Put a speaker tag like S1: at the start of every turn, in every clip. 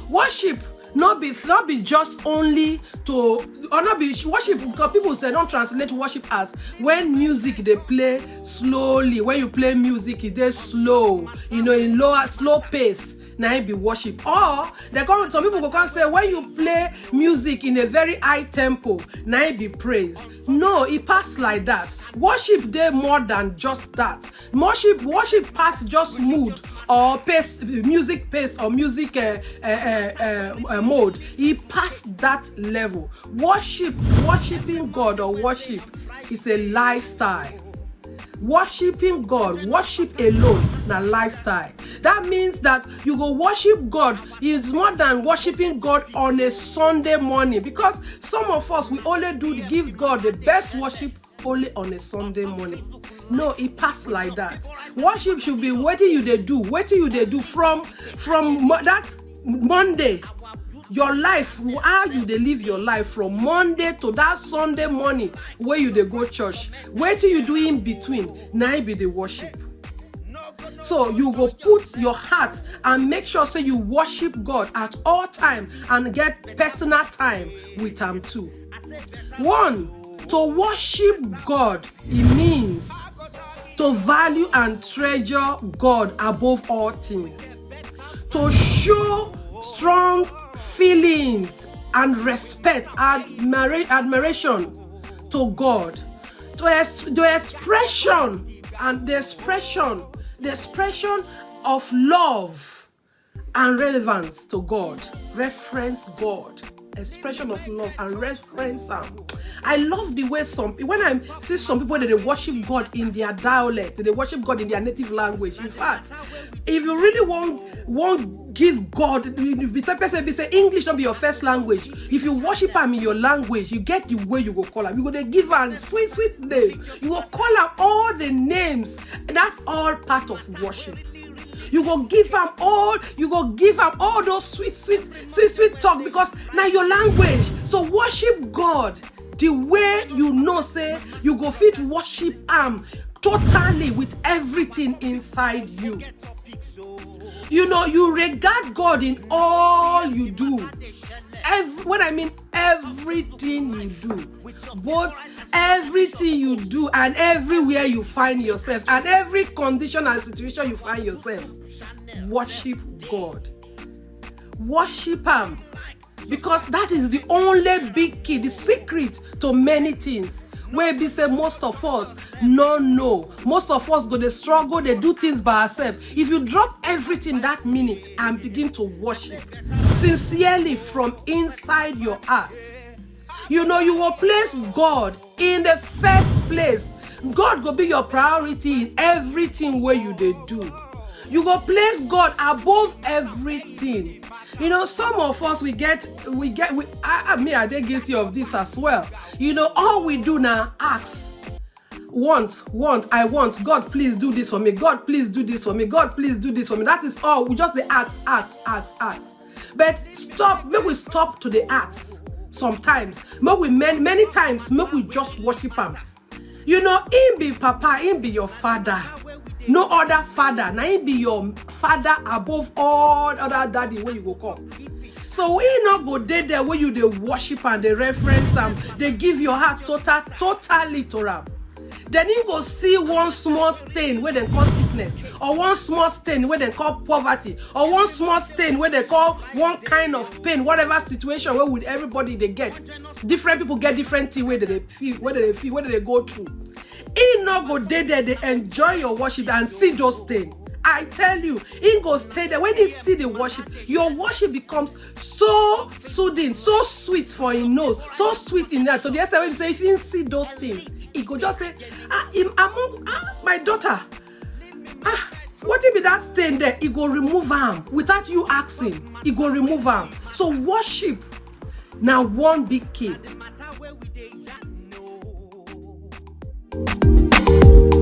S1: Worship not be just only to, or not be worship, because people say don't translate worship as when music they play slowly. When you play music, it is slow, in slow pace. Now it be worship. Or some people can say when you play music in a very high tempo, now it be praise. No, it pass like that. Worship they more than just that. Worship pass just mood or pace, music pace or music mode. It passed that level. Worshiping God or worship is a lifestyle. Worshiping God, worship alone, na lifestyle. That means that you go worship God is more than worshiping God on a Sunday morning, because some of us, we only give God the best worship only on a Sunday morning. No, it pass like that. Worship should be what you they do from that Monday. Your life, how you dey live your life from Monday to that Sunday morning where you dey go church. What you do in between, now be the worship. So you go put your heart and make sure so you worship God at all time and get personal time with him too. One, to worship God, it means to value and treasure God above all things. To show strong feelings and respect, admiration to God, the expression of love and relevance to God, reference God, expression of love and reference Him. I love the way when I see some people that they worship God in their dialect, they worship God in their native language. In fact, if you really want give God, the person say English not be your first language. If you worship Him in your language, you get the way you go call Him. You go they give Him sweet name. You go call Him all the names. That's all part of worship. You go give him all those sweet talk, because now your language. So worship God the way say you go fit worship him totally with everything inside you. You regard God in all you do. When I mean everything you do, both everything you do and everywhere you find yourself and every condition and situation you find yourself, worship God. Worship Him, because that is the only big key, the secret to many things. Where be say most of us no. Most of us go they struggle, they do things by ourselves. If you drop everything that minute and begin to worship sincerely from inside your heart, you will place God in the first place. God will be your priority in everything where you they do. You go place God above everything. Some of us I dey guilty of this as well. All we do now, ask, I want. God, please do this for me. God, please do this for me. God, please do this for me. That is all. We just ask. But make we stop to the ask. Sometimes, many times, make we just worship Him. Him be Papa, Him be your Father. No other father. Now Him be your father above all other daddy where you go come. So we not go there where you they worship and they reference Him. They give your heart totally to Him. Then you go see one small stain where they call sickness, or one small stain where they call poverty, or one small stain where they call one kind of pain, whatever situation where with everybody they get. Different people get different things where they feel, where they go through. He not go there, they enjoy your worship and see those things. I tell you, he go stay there. When he see the worship, your worship becomes so soothing, so sweet for his nose, so sweet in there. So the next time he say, if he see those things, he go just say, my daughter, what if that stain there? He go remove him without you asking. He go remove him. So worship now one big key.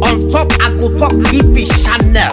S2: On top, igotalkohtv channel.